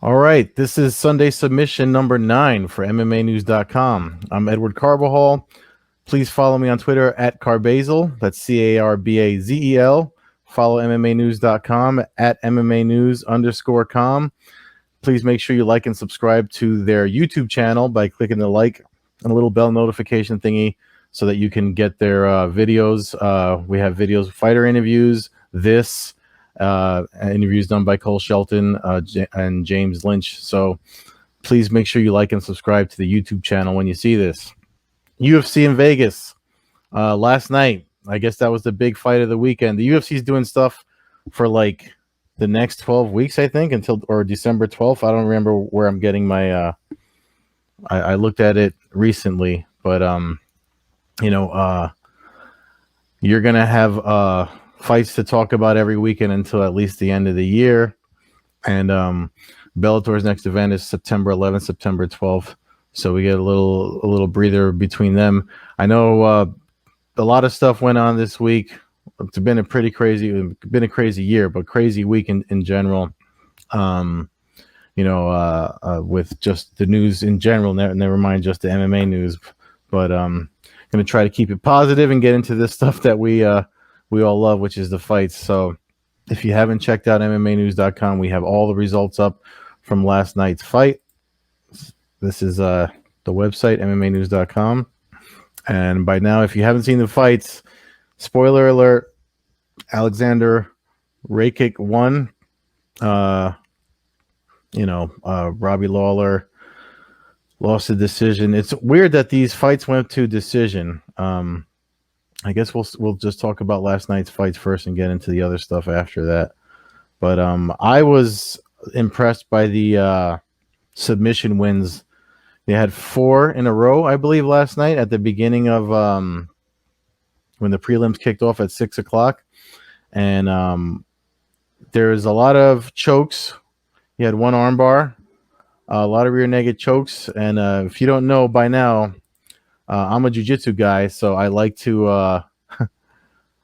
All right, this is Sunday submission number 9 for MMAnews.com. I'm Edward Carbajal. Please follow me on Twitter at Carbazel. That's Carbazel. Follow MMAnews.com at MMAnews_com. Please make sure you like and subscribe to their YouTube channel by clicking the like and a little bell notification thingy so that you can get their videos. We have videos, fighter interviews, interviews done by Cole Shelton and James Lynch. So please make sure you like and subscribe to the YouTube channel when you see this. UFC in Vegas last night. I guess that was the big fight of the weekend. The UFC is doing stuff for like the next 12 weeks, I think, until December 12th. I don't remember where I'm getting my I looked at it recently, but you're gonna have fights to talk about every weekend until at least the end of the year. And Bellator's next event is September 11th, September 12th. So we get a little breather between them. I know a lot of stuff went on this week. It's been a crazy year, but crazy week in general. With just the news in general, never mind just the MMA news. But going to try to keep it positive and get into this stuff that we all love, which is the fights. So if you haven't checked out MMAnews.com, we have all the results up from last night's fight. This is the website, MMAnews.com. And by now, if you haven't seen the fights, spoiler alert, Alexander Rakic won. Robbie Lawler lost the decision. It's weird that these fights went to decision. I guess we'll just talk about last night's fights first and get into the other stuff after that. But I was impressed by the submission wins. They had 4 in a row, I believe, last night at the beginning of when the prelims kicked off at 6 o'clock. And there's a lot of chokes. He had 1 armbar, a lot of rear naked chokes. And if you don't know by now, I'm a jiu-jitsu guy, so I like to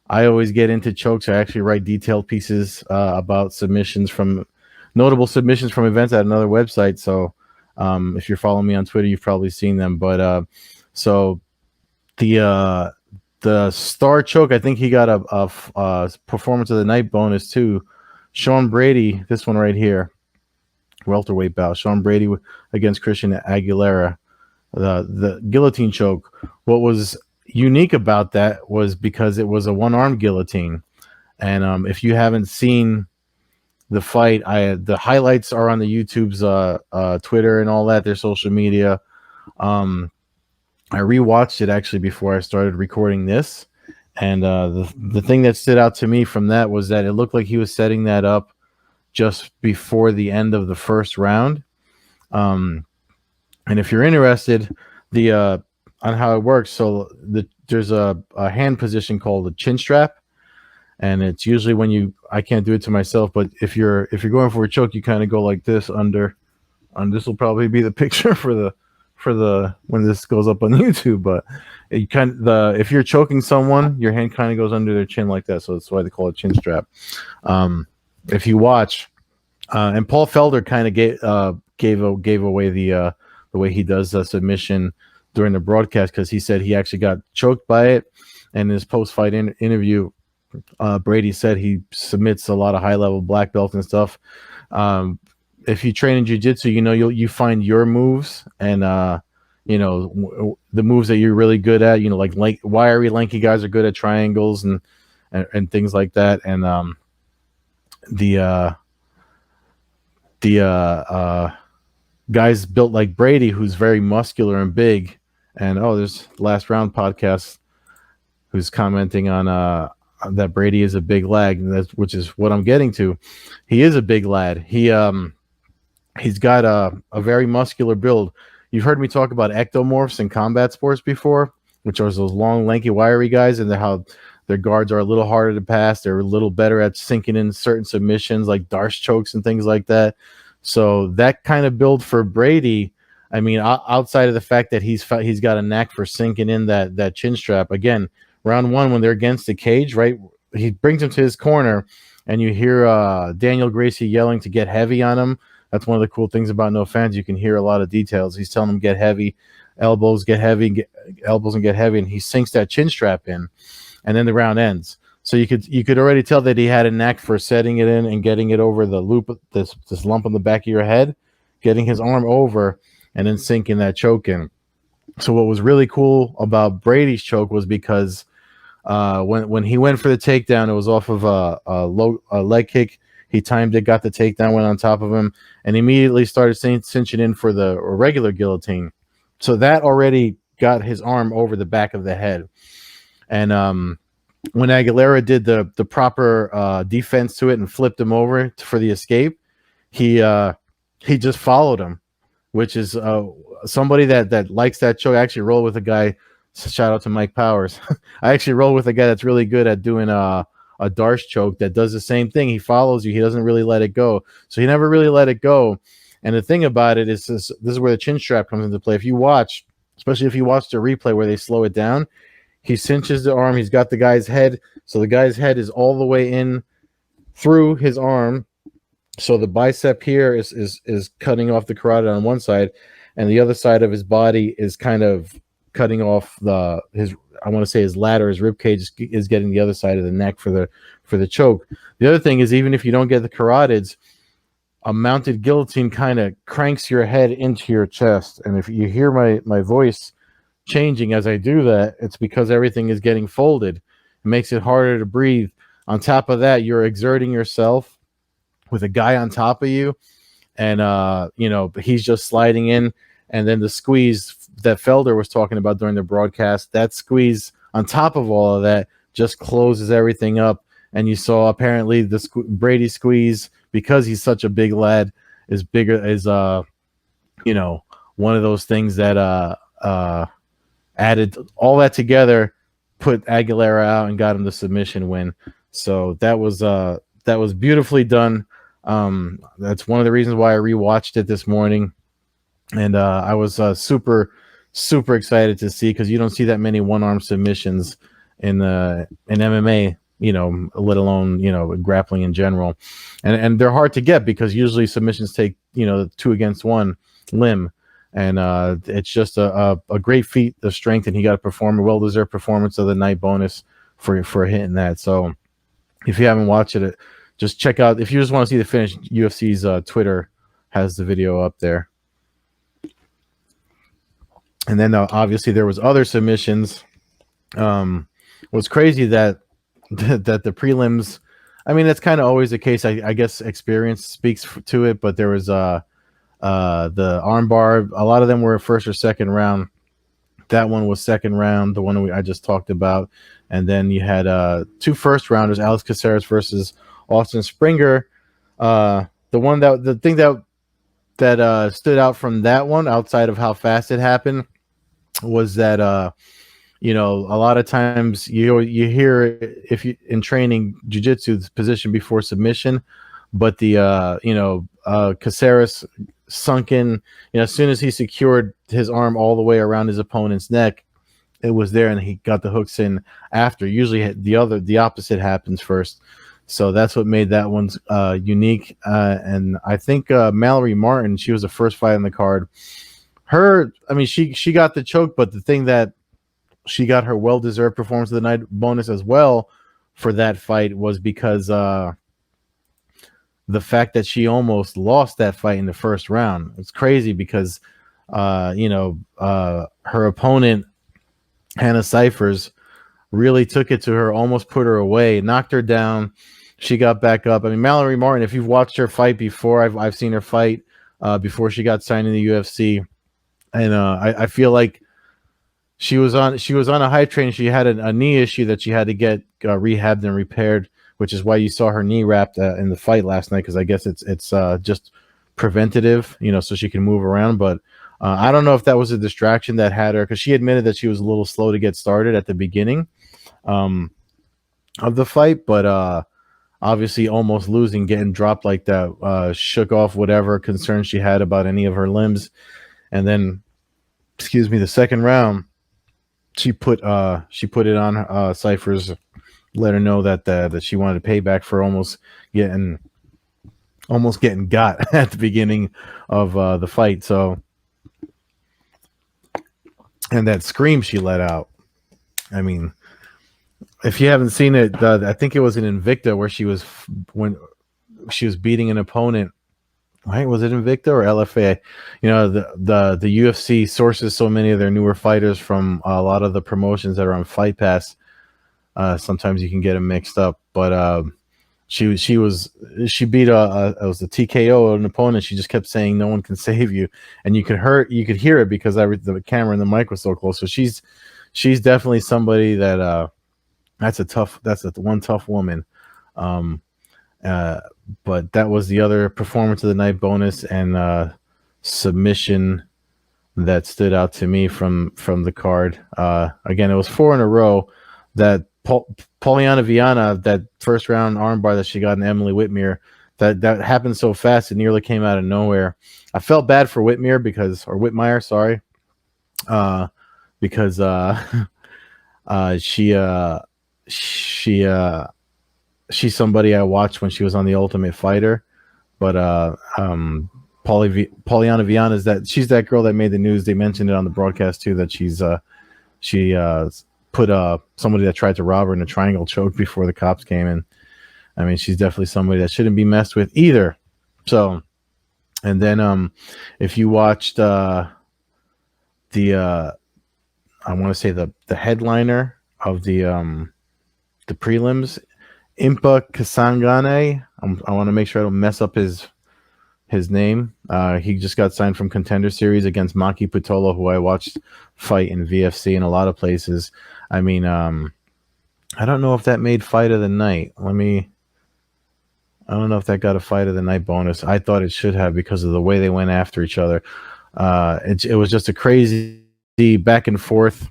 I always get into chokes. I actually write detailed pieces about notable submissions from events at another website. So if you're following me on Twitter, you've probably seen them. But so the star choke, I think he got a performance of the night bonus too. Sean Brady, this one right here, welterweight bout. Sean Brady against Christian Aguilera. The guillotine choke. What was unique about that was because it was a one-arm guillotine. And if you haven't seen the fight, the highlights are on the YouTube's Twitter and all that, their social media. I rewatched it actually before I started recording this. And the thing that stood out to me from that was that it looked like he was setting that up just before the end of the first round. And if you're interested, on how it works, so there's a hand position called a chin strap, and it's usually I can't do it to myself, but if you're going for a choke, you kind of go like this under. This will probably be the picture for the when this goes up on YouTube. But if you're choking someone, your hand kind of goes under their chin like that, so that's why they call it chin strap. If you watch, and Paul Felder kind of gave away the way he does the submission during the broadcast, because he said he actually got choked by it. And in his post-fight interview, Brady said he submits a lot of high-level black belt and stuff. If you train in jiu-jitsu, you find your moves and the moves that you're really good at. Like wiry, lanky guys are good at triangles and things like that. And the guys built like Brady, who's very muscular and big. And there's Last Round podcast who's commenting on that Brady is a big lad, which is what I'm getting to. He is a big lad. He's got a very muscular build. You've heard me talk about ectomorphs in combat sports before, which are those long, lanky, wiry guys, and how their guards are a little harder to pass. They're a little better at sinking in certain submissions like Darce chokes and things like that. So that kind of build for Brady, I mean, outside of the fact that he's got a knack for sinking in that chin strap. Again, round 1, when they're against the cage, right, he brings him to his corner, and you hear Daniel Gracie yelling to get heavy on him That's one of the cool things about No Fans. You can hear a lot of details. He's telling him get heavy, elbows get heavy, elbows and get heavy, and he sinks that chin strap in, and then the round ends. So you could already tell that he had a knack for setting it in and getting it over the loop, this lump on the back of your head, getting his arm over, and then sinking that choke in. So what was really cool about Brady's choke was because when he went for the takedown, it was off of a leg kick. He timed it, got the takedown, went on top of him, and immediately started cinching in for the regular guillotine. So that already got his arm over the back of the head. And when Aguilera did the proper defense to it and flipped him over for the escape, he just followed him, which is somebody that likes that choke. I actually roll with a guy. Shout out to Mike Powers. I actually roll with a guy that's really good at doing a Darce choke that does the same thing. He follows you. He doesn't really let it go. So he never really let it go. And the thing about it is this is where the chin strap comes into play. If you watch, especially if you watch the replay where they slow it down, he cinches the arm. He's got the guy's head. So the guy's head is all the way in through his arm. So the bicep here is cutting off the carotid on one side, and the other side of his body is kind of cutting off his ladder, his rib cage is getting the other side of the neck for the choke. The other thing is, even if you don't get the carotids, a mounted guillotine kind of cranks your head into your chest. And if you hear my voice changing as I do that, it's because everything is getting folded. It makes it harder to breathe. On top of that, you're exerting yourself with a guy on top of you, and he's just sliding in. And then the squeeze that Felder was talking about during the broadcast, that squeeze on top of all of that just closes everything up. And you saw apparently the Brady squeeze, because he's such a big lad, is one of those things that added all that together, put Aguilera out and got him the submission win. So that was beautifully done. That's one of the reasons why I rewatched it this morning. And I was super, super excited to see, because you don't see that many one-arm submissions in MMA, let alone, grappling in general. And they're hard to get, because usually submissions take, 2 against 1 limb. And it's just a great feat of strength, and he got a well-deserved performance of the night bonus for hitting that. So if you haven't watched it, just check out. If you just want to see the finish, UFC's Twitter has the video up there. And then obviously there was other submissions. What's crazy that the prelims, I mean, that's kind of always the case. I guess experience speaks to it, but there was the armbar. A lot of them were first or second round. That one was second round, the one I just talked about. And then you had 2 first rounders, Alex Casares versus Austin Springer. The thing that stood out from that one, outside of how fast it happened, was that a lot of times you hear, if you in training jiu-jitsu, the position before submission, but the Casares sunk in, as soon as he secured his arm all the way around his opponent's neck, it was there, and he got the hooks in after. Usually the opposite happens first. So that's what made that one unique. And I think Mallory Martin, she was the first fight on the card. She got the choke, but the thing that she got her well-deserved performance of the night bonus as well for that fight was because the fact that she almost lost that fight in the first round. It's crazy because her opponent, Hannah Cyphers, really took it to her, almost put her away, knocked her down. She got back up. I mean, Mallory Martin, if you've watched her fight before, I've seen her fight before she got signed in the UFC, and I feel like she was on a hype train. She had a knee issue that she had to get rehabbed and repaired, which is why you saw her knee wrapped in the fight last night, because I guess it's just preventative, so she can move around. But I don't know if that was a distraction that had her, because she admitted that she was a little slow to get started at the beginning of the fight, but obviously almost losing, getting dropped like that, shook off whatever concerns she had about any of her limbs. And then, the second round, she put it on Cyphers, let her know that she wanted to pay back for almost getting almost getting got at the beginning of the fight. So, and that scream she let out. I mean, if you haven't seen it, I think it was in Invicta where when she was beating an opponent. Right? Was it Invicta or LFA? You know, the UFC sources so many of their newer fighters from a lot of the promotions that are on Fight Pass. Sometimes you can get them mixed up, but she beat it was a TKO an opponent. She just kept saying no one can save you, and you could hear it because the camera and the mic was so close. So she's definitely somebody that that's a one tough woman. Um, but that was the other performance of the night bonus and submission that stood out to me from the card. Again, it was 4 in a row. That Polyana Viana, that first round armbar that she got in Emily Whitmire, that happened so fast it nearly came out of nowhere. I felt bad for Whitmire, sorry, because she she's somebody I watched when she was on The Ultimate Fighter, but Polyana Viana she's that girl that made the news. They mentioned it on the broadcast too that she put somebody that tried to rob her in a triangle choke before the cops came in. I mean, she's definitely somebody that shouldn't be messed with either. So, and then if you watched I want to say the headliner of the prelims, Impa Kasangane. I want to make sure I don't mess up his name. He just got signed from Contender Series against Maki Putola, who I watched fight in VFC in a lot of places. I mean, I don't know if that made fight of the night. I don't know if that got a fight of the night bonus. I thought it should have because of the way they went after each other. It was just a crazy back and forth,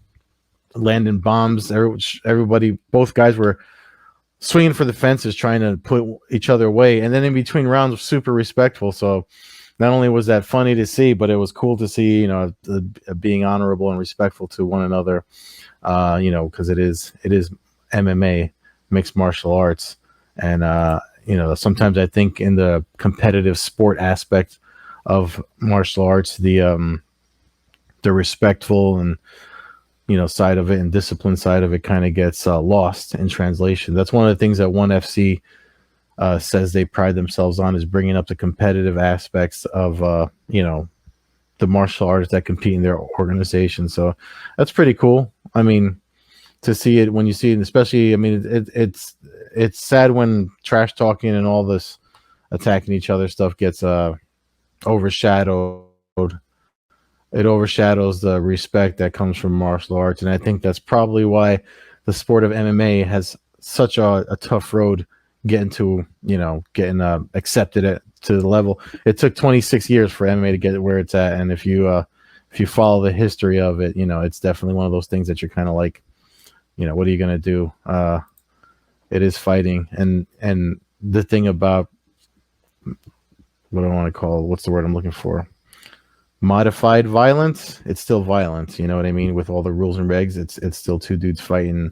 landing bombs. Everybody, both guys were swinging for the fences, trying to put each other away. And then in between rounds, was super respectful. So not only was that funny to see, but it was cool to see, you know, being honorable and respectful to one another, you know, because it is MMA, mixed martial arts. And, you know, sometimes I think in the competitive sport aspect of martial arts, the respectful and, you know, side of it and discipline side of it kind of gets lost in translation. That's one of the things that ONE FC says they pride themselves on, is bringing up the competitive aspects of, you know, the martial artists that compete in their organization. So that's pretty cool. I mean, to see it when you see it, especially, I mean, it's sad when trash talking and all this attacking each other stuff gets overshadowed. It overshadows the respect that comes from martial arts. And I think that's probably why the sport of MMA has such a tough road getting accepted to the level. It took 26 years for MMA to get where it's at. And if you follow the history of it, you know, it's definitely one of those things that you're kind of like, you know, what are you going to do? It is fighting. And the thing about what I want to call, what's the word I'm looking for? Modified violence, it's still violence, you know what I mean? With all the rules and regs, it's still two dudes fighting,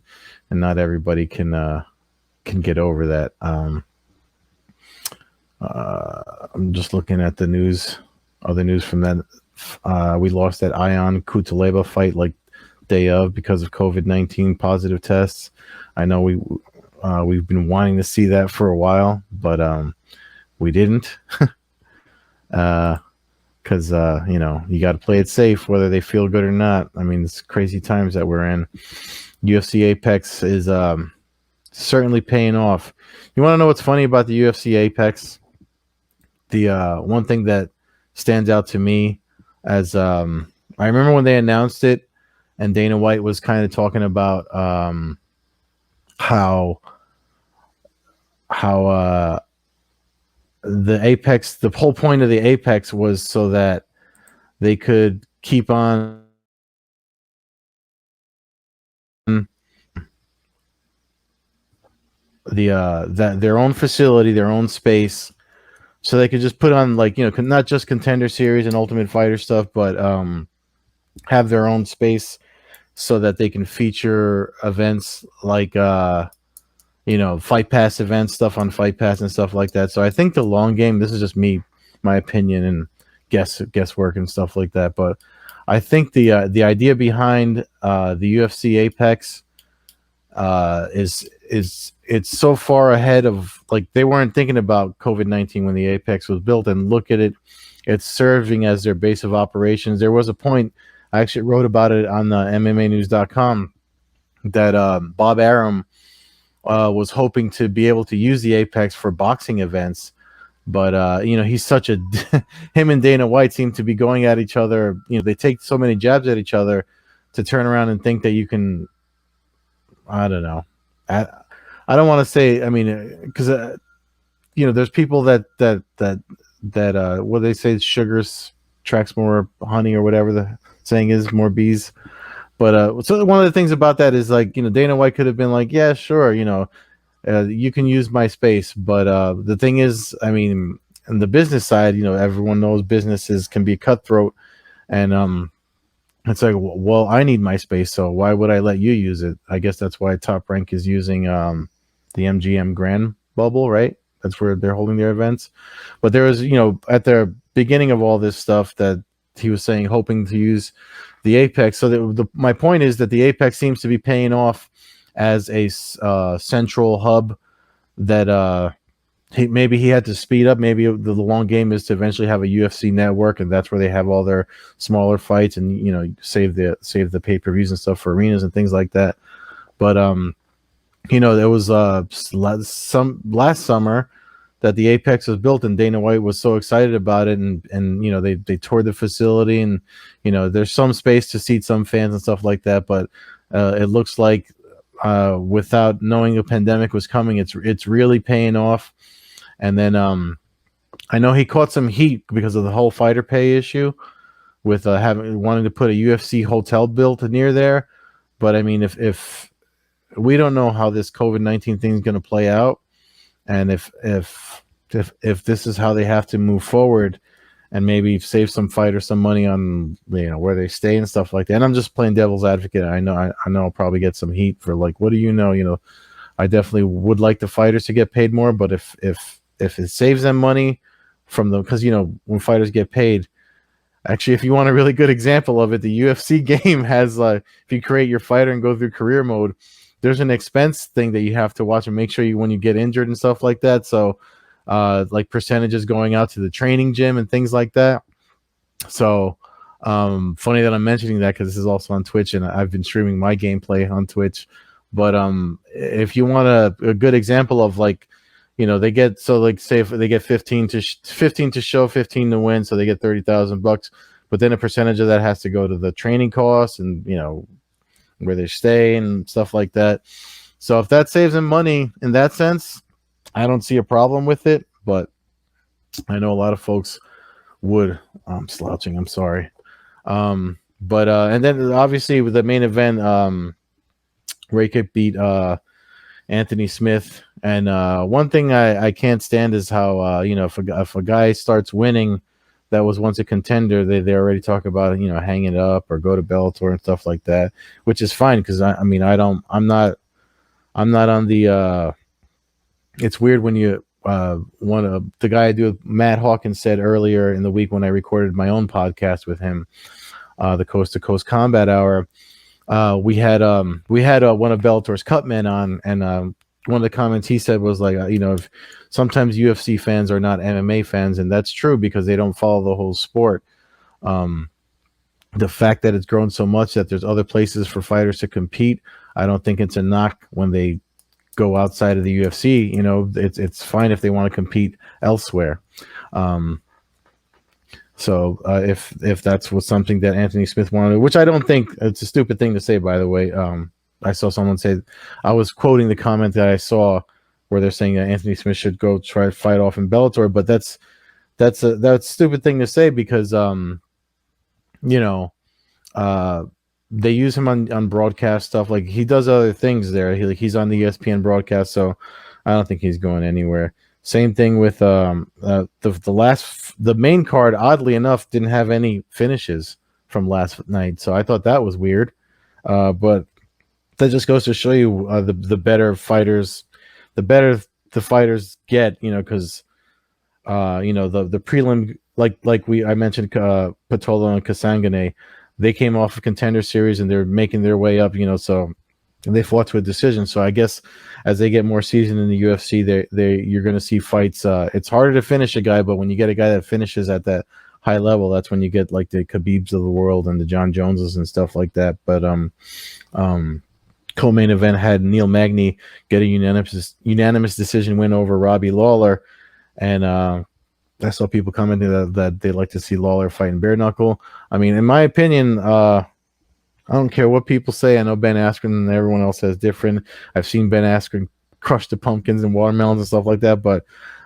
and not everybody can get over that. I'm just looking at the news, other news from that. We lost that Ion Kutaleba fight like day of because of COVID-19 positive tests. I know we've been wanting to see that for a while, but we didn't. Because you know, you got to play it safe whether they feel good or not. I mean, it's crazy times that we're in. UFC Apex is certainly paying off. You want to know what's funny about the UFC Apex? The one thing that stands out to me as I remember when they announced it, and Dana White was kind of talking about how the Apex, the whole point of the Apex was so that they could keep on their own facility, their own space, so they could just put on, like, you know, not just Contender Series and Ultimate Fighter stuff, but have their own space so that they can feature events like Fight Pass events, stuff on Fight Pass and stuff like that. So I think the long game, this is just me, my opinion and guesswork and stuff like that. But I think the idea behind the UFC Apex is it's so far ahead of, like, they weren't thinking about COVID-19 when the Apex was built, and look at it, it's serving as their base of operations. There was a point, I actually wrote about it on MMAnews.com, that Bob Arum was hoping to be able to use the Apex for boxing events, but he's such a him and Dana White seem to be going at each other. They take so many jabs at each other to turn around and think that you can. I don't know. I don't want to say. I mean, because there's people that what they say, sugars tracks more honey, or whatever the saying is, more bees. But so one of the things about that is, like, Dana White could have been like, yeah, sure, you can use my space. But the thing is, I mean, on the business side, everyone knows businesses can be cutthroat, and it's like, well, I need my space, so why would I let you use it? I guess that's why Top Rank is using the MGM Grand Bubble, right? That's where they're holding their events. But there was, at the beginning of all this stuff, that he was saying, hoping to use the Apex. So my point is that the Apex seems to be paying off as a central hub that maybe he had to speed up. Maybe the long game is to eventually have a UFC network, and that's where they have all their smaller fights, and save the pay-per-views and stuff for arenas and things like that. But there was some last summer that the Apex was built, and Dana White was so excited about it, and they toured the facility, and there's some space to seat some fans and stuff like that, but it looks like without knowing a pandemic was coming, it's really paying off. And then I know he caught some heat because of the whole fighter pay issue with wanting to put a UFC hotel built near there. But I mean, if we don't know how this COVID-19 thing is going to play out, and if this is how they have to move forward, and maybe save some fighters some money on where they stay and stuff like that. And I'm just playing devil's advocate. I know I'll probably get some heat for, like, what do you know? I definitely would like the fighters to get paid more, but if it saves them money from because when fighters get paid, actually, if you want a really good example of it, the UFC game has if you create your fighter and go through career mode, there's an expense thing that you have to watch and make sure when you get injured and stuff like that. So like percentages going out to the training gym and things like that. So funny that I'm mentioning that, because this is also on Twitch, and I've been streaming my gameplay on Twitch. But if you want a good example of, like, they get, so, like, say if they get 15 to show, 15 to win, so they get $30,000, but then a percentage of that has to go to the training costs and where they stay and stuff like that. So if that saves them money in that sense, I don't see a problem with it. But I know a lot of folks would. I'm slouching, I'm sorry. But and then obviously with the main event, Rakic beat Anthony Smith. And one thing I can't stand is how if a guy starts winning that was once a contender, they already talk about hang it up or go to Bellator and stuff like that, which is fine, because I'm not on the it's weird when you the guy I do with Matt Hawkins said earlier in the week when I recorded my own podcast with him, the Coast to Coast Combat Hour. We had one of Bellator's cutmen on, and one of the comments he said was like, if sometimes UFC fans are not MMA fans, and that's true because they don't follow the whole sport. The fact that it's grown so much that there's other places for fighters to compete, I don't think it's a knock when they go outside of the UFC. It's fine if they want to compete elsewhere. So if that's was something that Anthony Smith wanted, which I don't think, it's a stupid thing to say, by the way. I saw someone say, I was quoting the comment that I saw where they're saying that Anthony Smith should go try to fight off in Bellator, but that's a stupid thing to say, because they use him on broadcast stuff. Like, he does other things there. He's on the ESPN broadcast, so I don't think he's going anywhere. Same thing with the main card, oddly enough, didn't have any finishes from last night, so I thought that was weird. But that just goes to show you the better fighters the better the fighters get, because the prelim, I mentioned, Patolo and Kasangane, they came off of Contender Series and they're making their way up, so they fought to a decision. So I guess as they get more seasoned in the UFC, you're going to see fights. It's harder to finish a guy, but when you get a guy that finishes at that high level, that's when you get like the Khabibs of the world and the Jon Joneses and stuff like that. But co-main event had Neil Magny get a unanimous decision win over Robbie Lawler, and I saw people commenting that they like to see Lawler fighting bare knuckle. I mean, in my opinion, I don't care what people say. I know Ben Askren and everyone else says different. I've seen Ben Askren crush the pumpkins and watermelons and stuff like that, but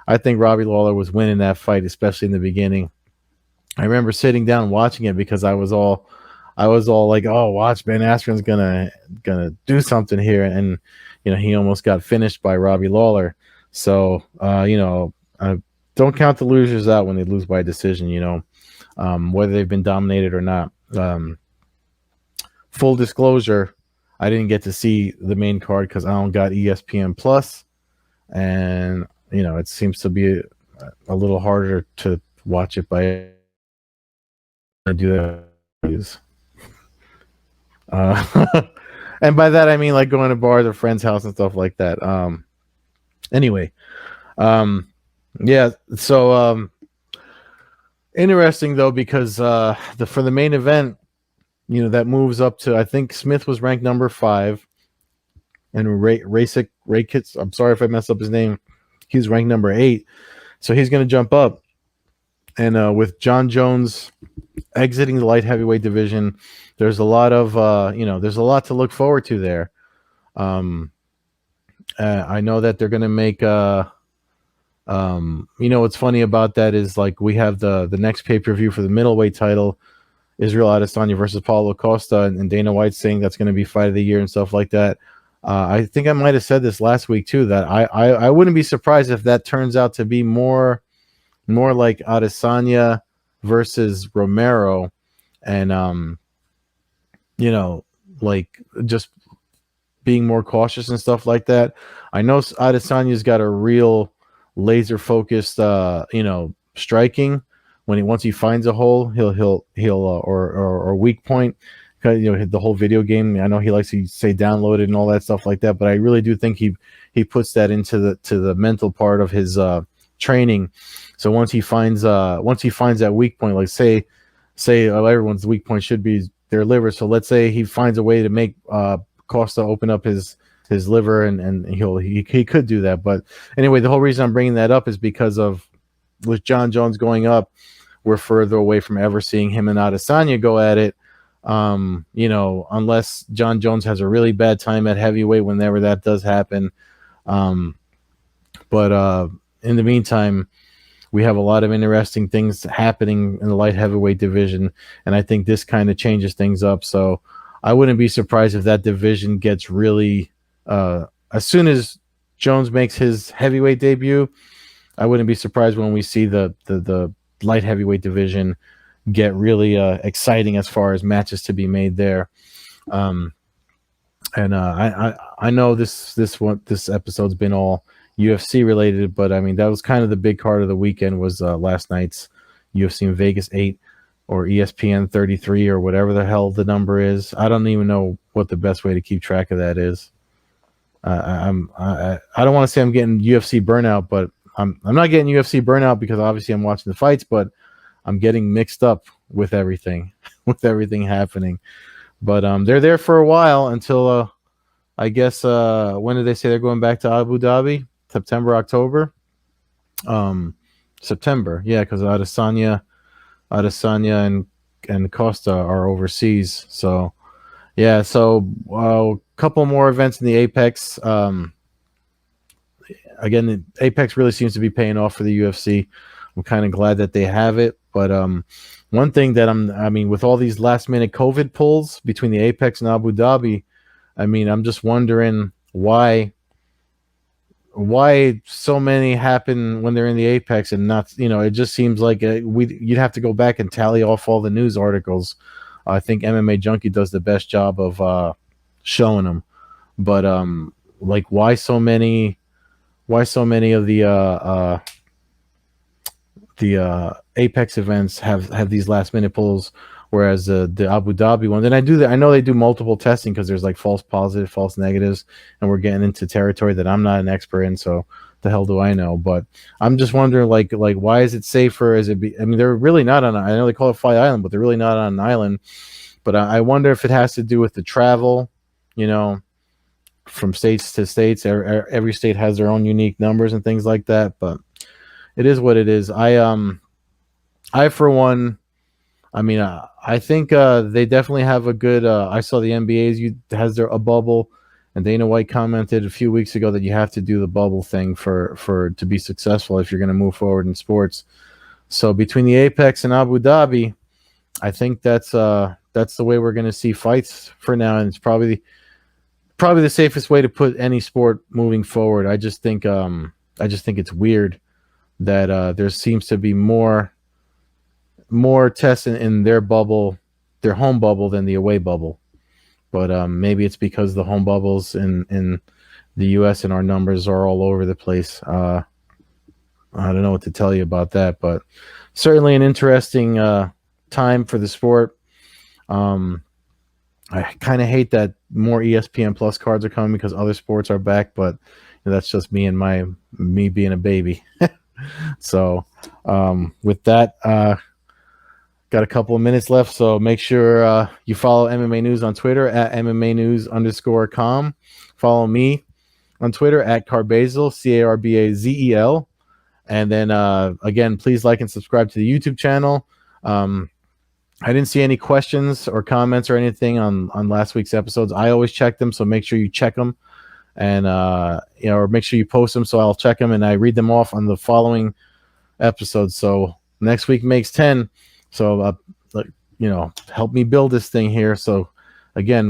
I think Robbie Lawler was winning that fight, especially in the beginning. I remember sitting down watching it because I was all like, "Oh, watch, Ben Askren's gonna do something here," and he almost got finished by Robbie Lawler. So don't count the losers out when they lose by decision. Whether they've been dominated or not. Full disclosure, I didn't get to see the main card because I don't got ESPN Plus, and it seems to be a little harder to watch it by do that. And by that I mean like going to bars or friends' house and stuff like that. Anyway, yeah. So interesting though, because for the main event, that moves up to, I think Smith was ranked number 5, and Rakic, I'm sorry if I messed up his name, he's ranked number 8, so he's going to jump up. And with Jon Jones exiting the light heavyweight division, there's a lot of there's a lot to look forward to there. I know that they're going to make what's funny about that is, like, we have the next pay-per-view for the middleweight title, Israel Adesanya versus Paulo Costa, and Dana White saying that's going to be fight of the year and stuff like that. I think I might have said this last week too, that I wouldn't be surprised if that turns out to be more like Adesanya versus Romero, and like just being more cautious and stuff like that. I know Adesanya's got a real laser focused striking. Once he finds a hole, he'll or weak point, the whole video game. I know he likes to say downloaded and all that stuff like that, but I really do think he puts that into the mental part of his training. So once he finds that weak point, like say everyone's weak point should be their liver. So let's say he finds a way to make Costa open up his liver, and he could do that. But anyway, the whole reason I'm bringing that up is because of, with Jon Jones going up, we're further away from ever seeing him and Adesanya go at it. Unless Jon Jones has a really bad time at heavyweight, whenever that does happen. But in the meantime, we have a lot of interesting things happening in the light heavyweight division, and I think this kind of changes things up. So I wouldn't be surprised if that division gets really, as soon as Jones makes his heavyweight debut, I wouldn't be surprised when we see the light heavyweight division get really exciting as far as matches to be made there. I know this episode's been all UFC related, but I mean, that was kind of the big card of the weekend, was last night's UFC in Vegas 8, or ESPN 33, or whatever the hell the number is. I don't even know what the best way to keep track of that is. I don't want to say I'm getting UFC burnout, but I'm not getting UFC burnout because obviously I'm watching the fights, but I'm getting mixed up with everything, happening. But they're there for a while until I guess when did they say they're going back to Abu Dhabi? September, October? September, yeah, because Adesanya and Costa are overseas. So yeah, so a couple more events in the Apex. Again, the Apex really seems to be paying off for the UFC. I'm kind of glad that they have it. But one thing that with all these last minute COVID pulls between the Apex and Abu Dhabi, I'm just wondering why so many happen when they're in the Apex and not, it just seems like you'd have to go back and tally off all the news articles. I think MMA Junkie does the best job of showing them. But like, why so many why so many of the Apex events have these last minute pulls, whereas the Abu Dhabi ones, and I know they do multiple testing because there's like false positive, false negatives, and we're getting into territory that I'm not an expert in, so the hell do I know? But I'm just wondering, like why is it safer? I mean, they're really not on. I know they call it Fight Island, but they're really not on an island. But I wonder if it has to do with the travel, you know, from states to states. Every state has their own unique numbers and things like that. But it is what it is. I for one, I mean, I think they definitely have a good. I saw the NBA's has their a bubble, and Dana White commented a few weeks ago that you have to do the bubble thing for to be successful if you're going to move forward in sports. So between the Apex and Abu Dhabi, I think that's the way we're going to see fights for now, and it's probably the safest way to put any sport moving forward. I just think it's weird that there seems to be more tests in their bubble, their home bubble, than the away bubble. But maybe it's because the home bubbles in the U.S. and our numbers are all over the place. I don't know what to tell you about that, but certainly an interesting time for the sport. I kind of hate that more ESPN Plus cards are coming because other sports are back, but that's just me and me being a baby. So with that, got a couple of minutes left, so make sure you follow MMA News on Twitter at MMA News_com. Follow me on Twitter at Carbazel, Carbazel. And then again, please like and subscribe to the YouTube channel. I didn't see any questions or comments or anything on last week's episodes. I always check them, so make sure you check them, and or make sure you post them, so I'll check them and I read them off on the following episodes. So next week makes 10. So help me build this thing here. So again,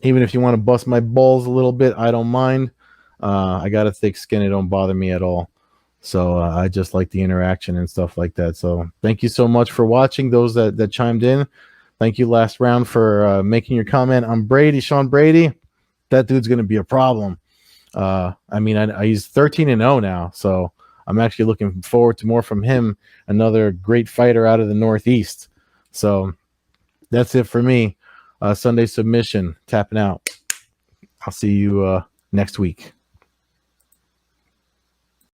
even if you want to bust my balls a little bit, I don't mind. I got a thick skin; it don't bother me at all. So I just like the interaction and stuff like that. So thank you so much for watching. Those that chimed in, thank you last round for making your comment on Sean Brady. That dude's going to be a problem. I mean, he's 13-0 now, so I'm actually looking forward to more from him. Another great fighter out of the Northeast. So that's it for me. Sunday submission, tapping out. I'll see you next week.